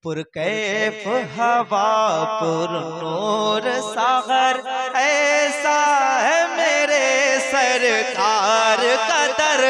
पुरकैफ हवा पुर नूर सागर, ऐसा है मेरे सरकार का दर।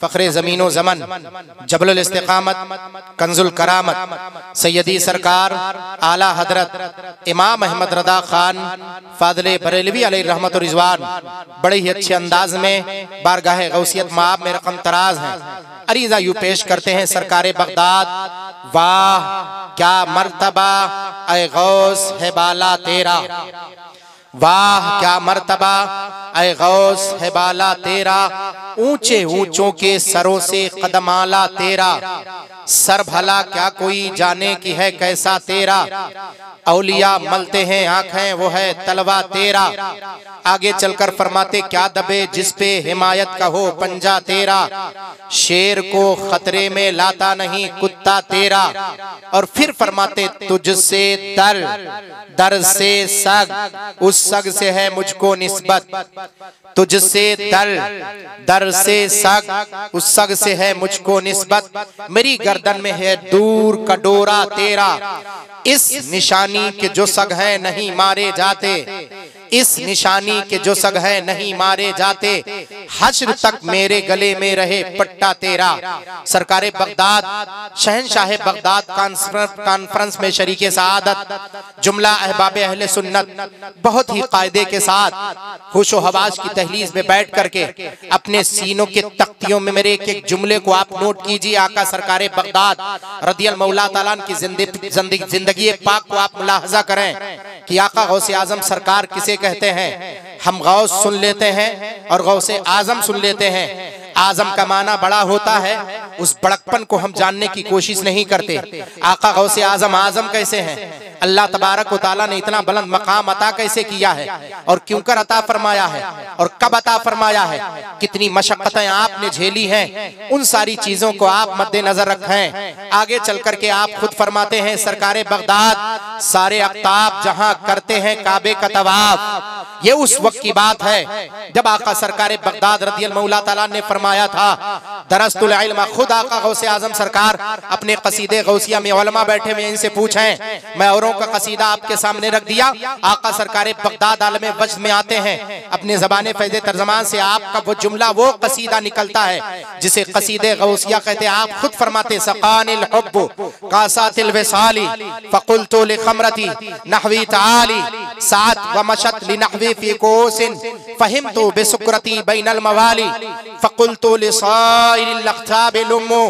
फ़ख्रे ज़मीनो ज़मन, जबलुल इस्तिक़ामत, कंजुल करामत, सैयदी सरकार आला हजरत इमाम अहमद रदा खान फादले बरेलवी अलैहि रहमत व रिज़वान बड़े ही अच्छे अंदाज में बारगाह गौसियत माब में रकम तराज हैं। अरीज़ा यूँ पेश करते हैं सरकारे बगदाद, वाह क्या मर्तबा ऐ गौस है बाला तेरा, वाह क्या मर्तबा ऐ गौस है बाला तेरा, ऊंचे ऊंचों के सरों से कदम आला तेरा, सर भला क्या कोई जाने की है कैसा तेरा, औलिया मलते हैं आंखें वो है तलवा तेरा। आगे चलकर फरमाते क्या दबे जिस पे हिमायत का हो पंजा तेरा, शेर को खतरे में लाता नहीं कुत्ता तेरा। और फिर फरमाते तुझसे दर, दर से सग, उस सग से है मुझको निस्बत, तुझसे दर, दर से सग, उस सग से है मुझको निस्बत, मेरी गर्दन में है दूर का डोरा तेरा। इस निशानी के जो सग है नहीं मारे जाते, इस निशानी के जो सग है नहीं मारे जाते, हश्र तक मेरे गले में रहे पट्टा तेरा। सरकारे बगदाद शहनशाह बगदाद कॉन्फ्रेंस में शरीके सआदत जुमला अहबाबे अहले सुन्नत बहुत ही कायदे के साथ होशो हवास की दहलीज में बैठ करके अपने सीनों के तख्तियों में मेरे एक एक जुमले को आप नोट कीजिए। आका सरकारे बगदाद रदियल्लाहु मौला ताला की जिंदगी पाक को आप मुलाहजा करें कि आका गौसे आजम सरकार किसे कहते हैं। हम गौस सुन लेते हैं और गौसे आजम सुन लेते हैं। आजम का माना बड़ा होता है, उस बड़कपन को हम जानने की कोशिश नहीं करते। आका गौसे आजम आजम कैसे हैं, अल्लाह तबारक व तआला ने इतना बुलंद मकाम अता कैसे किया है और क्यों कर अता फरमाया है और कब अता फरमाया है, कितनी मशक्कतें आपने झेली हैं, उन सारी चीजों को आप मद्देनजर रखें। आगे चल करके आप खुद फरमाते हैं सरकारे बगदाद सारे अफ्ताब जहां करते हैं काबे का तवाफ। ये उस वक्त की बात है जब आका सरकारे बगदाद रदियल्लाहु मौला ताला ने फरमाया था दरस्तुल इल्म। खुद आका गौसे आजम सरकार अपने कसीदे गौसिया में उलमा बैठे हुए इनसे पूछें, मैं औरों का कसीदा आपके सामने रख दिया। आका सरकारे बगदाद आलमे वज्द में आते हैं, अपने ज़बाने फैज़े तर्जमान से आपका वो जुमला वो कसीदा निकलता है जिसे कसीदे गौसिया कहते हैं। आप खुद फरमाते सकानिल हुब्बु कासातिल विसाली फकुल्तु लिखमरती नहवी ताली सात व मशत लिनहवी फी कोसिन फहिमतु बिसुक्रती बैनल मवाली फकुल्तु लिसाइरिल अख्ताबि लुम्मु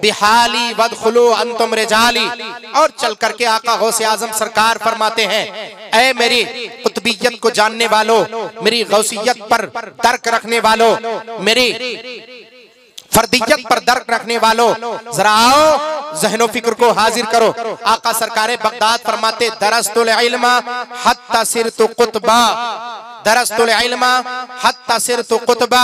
बिहाली वदखुलु अंतुम रिजाली। और चल करके आका गौसे आजम सरकार फरमाते हैं, ऐ मेरी कुतुबियत को जानने वालों, मेरी गौसियत पर तर्क रखने वालों, मेरी फर्दियत पर दर्क रखने वालों, जरा आओ ज़हनो फिक्र को हाजिर करो। आका सरकारे बगदाद फरमाते दरस्तुल इल्म हत्ता सिरतु कुतबा, दरस्तुल इल्म हत्ता सिरतु कुतबा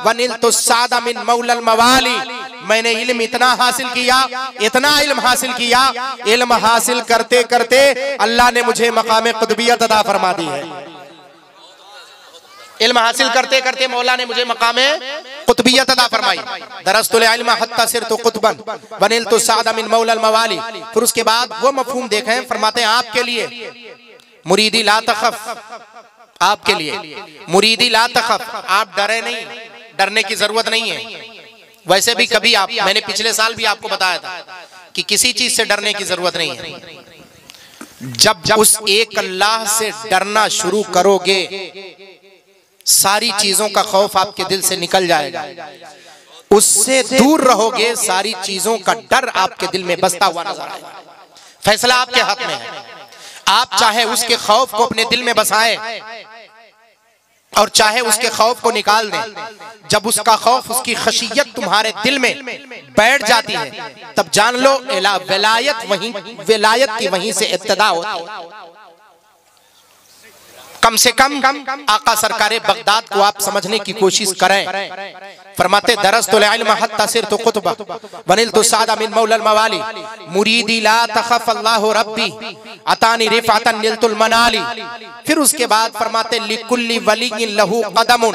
वनिलतु सादा मिन मौलल मवाली। मैंने इल्म इतना हासिल किया, इतना इल्म हासिल किया, इल्म हासिल करते करते अल्लाह ने मुझे मकाम कुतुबियत अता फरमा दी है। इल्म हासिल करते करते मौला ने मुझे मकामे कुतुबियत अता फरमाई। दरस्तुल इल्म हत्ता सिरतु कुतबन वनिलतु सादा मिन मौलल मवाली। फिर उसके बाद वो मफहूम देखें, फरमाते हैं आपके लिए मुरीदी ला तखफ, आपके लिए मुरीदी ला तखफ, आप डरे नहीं, डरने की जरूरत नहीं है। वैसे भी कभी आप, मैंने पिछले साल भी आपको बताया था कि किसी चीज से डरने की जरूरत नहीं है। जब उस एक अल्लाह से डरना शुरू करोगे सारी चीजों का खौफ आपके दिल से निकल जाएगा, उससे दूर रहोगे सारी चीजों का डर आपके दिल में बसता हुआ नजर आएगा। फैसला आपके हाथ में है, आप चाहे उसके खौफ को अपने दिल में बसाएं और चाहे उसके खौफ को निकाल दें। जब उसका खौफ, उसकी खशियत तुम्हारे दिल में बैठ जाती है तब जान लो विलायत की वहीं से इब्तिदा होती है। कम से कम आका सरकारे बगदाद को आप समझने की कोशिश करें। फरमाते दरस्तुल इल्म हत्ता सिरतु कुतबा वनिलतु सादा मिन मौलल मवाली मुरीदी ला तखफ अल्लाहु रब्बी अतानी रिफअतन निलतुल मनाली। फिर उसके बाद फरमाते लिकुल्ली वलिय्यिन लहू कदमुन,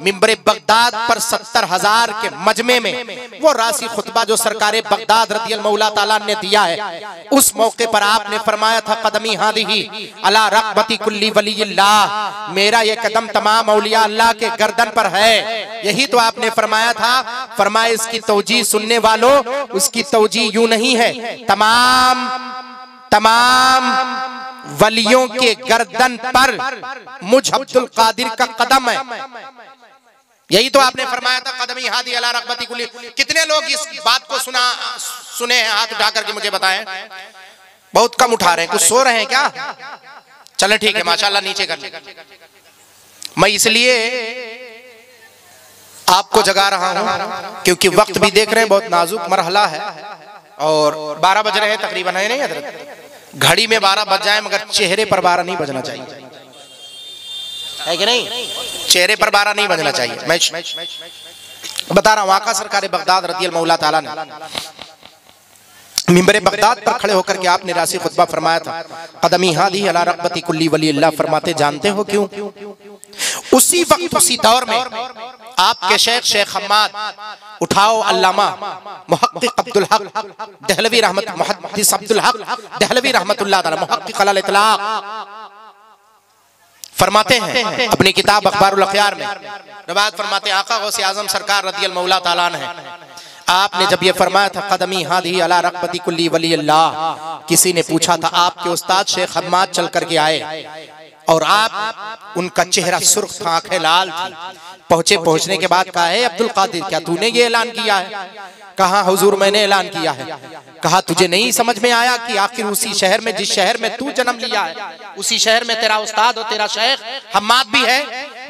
मिंबर बगदाद पर 70,000 के मजमे में वो रासी खुतबा जो सरकारे बगदाद रदियल्लाहु मौला ताला ने दिया है, उस मौके पर आपने फरमाया था कदमी हादिही अला रक़बती कुल्ली वलिय्यिल्लाह, मेरा ये कदम तमाम औलिया अल्लाह के गर्दन पर है। यही तो आपने फरमाया था। फरमाया इसकी तौजी सुनने वालों, उसकी तौजी यूं नहीं है, तमाम वलियों के गर्दन पर मुझ अब्दुल कादिर का कदम है। यही तो आपने फरमाया था कदमी हादी अला रग़बती कुल्ली। कितने लोग इस बात को सुने हैं? हाथ उठा करके मुझे बताएं। बहुत कम उठा रहे हैं। कुछ सो रहे हैं क्या? चले ठीक है, माशाल्लाह नीचे कर ले। मैं इसलिए आपको जगा रहा हूं क्योंकि वक्त भी देख रहे हैं, बहुत नाजुक मरहला है और 12 बज रहे हैं तकरीबन, है नहीं हजरत? घड़ी में 12 बज जाए मगर चेहरे पर 12 नहीं बजना चाहिए, है कि नहीं? चेहरे पर 12 नहीं बजना चाहिए। मैं बता रहा हूं, आका सरकार बगदाद रदियल्लाहु मौला ताला ने मिंबर बगदाद पर खड़े होकर के आपने रासी खुतबा फरमाया था कदमी हादी अला रग़बती कुल्ली वलिय्यिल्लाह। फरमाते जानते हो क्यों? उसी वक्त उसी दौर में आपके शेख हम्माद उठाओ अल्लामा मुहक्किक अब्दुल हक दहलवी रहमत मुहद्दिस अब्दुल हक दहलवी रहमतुल्लाह तआला मुहक्किक अल इतलाक फरमाते हैं अपनी किताब अखबारुल अखयार में रवायत फरमाते हैं आका गौसे आजम सरकार रदियल्लाहु मौला ताला ने आपने जब ये फरमाया था कदमी हादी अला रग़बती कुल्ली वलिय्यिल्लाह, किसी ने पूछा था आपके उस्ताद शेख हम्माद चल करके आए और आप उनका चेहरा सुर्ख था, आंखें लाल थी। पहुंचने के बाद कहा है अब्दुल कादिर क्या तूने ये ऐलान किया है? कहा हुजूर मैंने ऐलान किया है। कहा तुझे नहीं समझ में आया कि आखिर उसी शहर में जिस शहर में तू जन्म लिया है, उसी शहर में तेरा उस्ताद और तेरा शेख हम्माद भी है,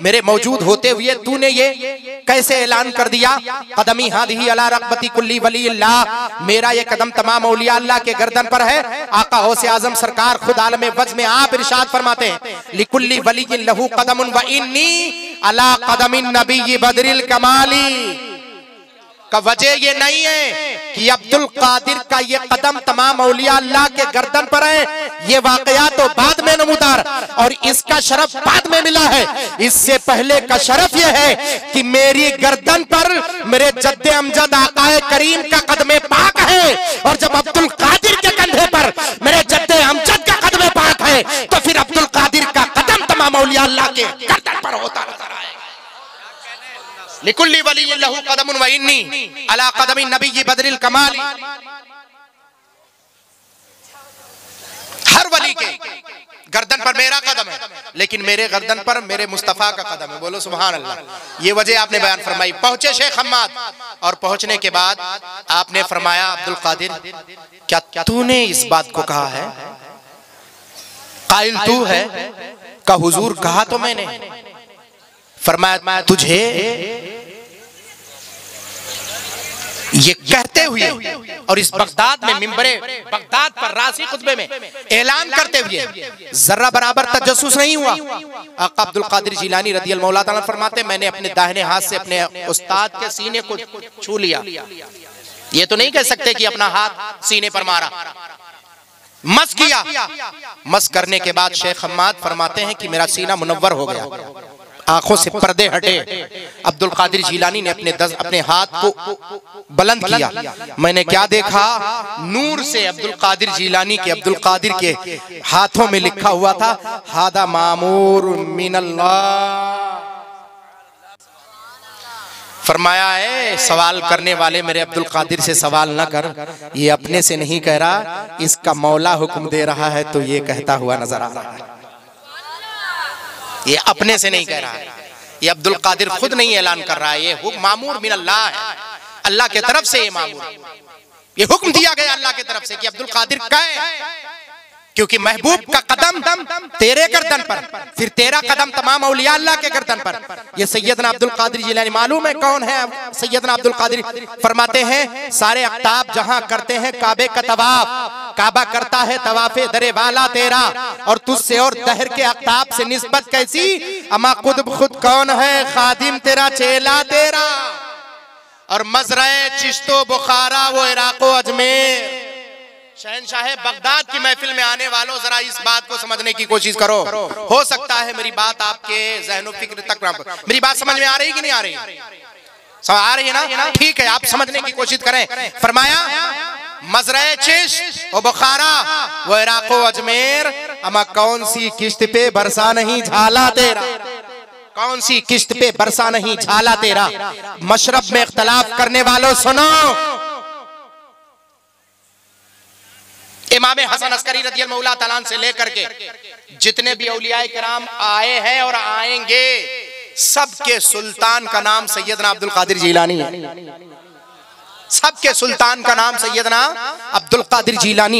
मेरे मौजूद होते हुए तूने ये कैसे ऐलान कर दिया कदमी हादिही अला रग़बती कुल्ली वलिय्यिल्लाह, मेरा ये कदम तमाम औलिया अल्लाह के गर्दन पर है। आका गौसे आजम सरकार खुद आलम वज़ में आप इरशाद फरमाते हैं लिकुल्ली वलिय्यिन लहू कदमुन व इन्नी अला कदमिन नबी बदरिल कमाली। का वजह ये नहीं है कि अब्दुल कादिर का ये कदम तमाम औलिया अल्लाह के गर्दन पर है, ये वाकया तो बाद में नमूदार और इसका शरफ बाद में मिला है। इससे पहले का शरफ ये है कि मेरी गर्दन पर मेरे जद्दे अमजद आकाए करीम का कदमे पाक है, और जब अब्दुल कादिर के कंधे पर मेरे जद्दे अमजद का कदमे पाक है तो फिर अब्दुल कादिर का कदम तमाम औलिया अल्लाह के गर्दन पर होता नजर आएगा। लिकुल्ली वलिय्यिन लहू कदमुन व इन्नी अला कदमिन नबी बदरिल कमाली। हर वली के गर्दन पर मेरा कदम है, लेकिन मेरे गर्दन पर मेरे मुस्तफा का कदम है। बोलो सुभान अल्लाह। ये वजह आपने बयान फरमाई। पहुंचे शेख हम्माद और पहुंचने के बाद आपने फरमाया अब्दुल कादिर क्या तूने इस बात को कहा है? काइल तू है? का हुजूर कहा तो मैंने। फरमाया तुझे ये कहते हुए और इस बगदाद में मिंबरे बगदाद पर रासी खुतबे में ऐलान करते हुए जर्रा बराबर तजस्सुस नहीं हुआ। आका अब्दुल कादिर जिलानी रदियल्लाहु मौला ताला फरमाते मैंने अपने दाहिने हाथ से अपने उस्ताद के सीने को छू लिया। ये तो नहीं कह सकते कि अपना हाथ सीने पर मारा, मस किया। मस करने के बाद शेख हम्माद फरमाते हैं कि मेरा सीना मुनव्वर हो गया, आंखों से पर्दे हटे। अब्दुल कादिर जिलानी ने अपने हाथ को बुलंद किया। मैंने क्या देखा? नूर से अब्दुल कादिर जिलानी के अब्दुल कादिर के हाथों में लिखा हुआ था हादा मामूर मिनल्लाह। फरमाया है सवाल करने वाले मेरे अब्दुल कादिर से सवाल ना कर, ये अपने से नहीं कह रहा, इसका मौला हुक्म दे रहा है तो ये कहता हुआ नजर आ रहा है। ये अपने से नहीं कह रहा है, ये अब्दुल कादिर खुद नहीं ऐलान कर रहा है, ये हुक्म मामूर मिन अल्लाह है, अल्लाह की तरफ से ये मामूर, ये हुक्म दिया गया अल्लाह की तरफ से कि अब्दुल कादिर कहे, क्योंकि महबूब का कदम तेरे गर्दन पर, फिर तेरा कदम तमाम औलिया अल्लाह के गर्दन पर। ये सैयदना अब्दुल कादिर जिलानी मालूम है कौन है सैयदना अब्दुल कादिर? फरमाते हैं सारे अख्ताब जहां करते हैं काबे का तवाफ, काबा करता है तवाफे दरे वाला तेरा, और तुझसे और दहर के अख्ताब से निस्बत कैसी? अमा खुद कौन है खादिम तेरा चेला तेरा। और मजराए चिश्तो बुखारा वो इराको अजमेर। शहनशाह बगदाद की महफिल में आने वालों, जरा इस बात को समझने की कोशिश करो। हो सकता है मेरी बात आपके ज़हन फिक्र तक, मेरी बात समझ में आ रही कि नहीं आ रही? आ रही है ना? ठीक है, आप समझने की कोशिश करें। फरमाया मजराए चिश्त और बुखारा वो इराको अजमेर, अमा कौन सी किश्त पे बरसा नहीं झाला तेरा, कौन सी किश्त पे बरसा नहीं झाला तेरा। मशरब में इख्तलाफ करने वालों सुनो, इमाम हसन अस्करी रज़ियल्लाहु तआला अन्हु से लेकर के जितने भी औलियाए किराम आए हैं और आएंगे, सबके सुल्तान का नाम सैयदना अब्दुल कादिर जीलानी है। सबके सुल्तान का नाम सैयदना अब्दुल कादिर जीलानी।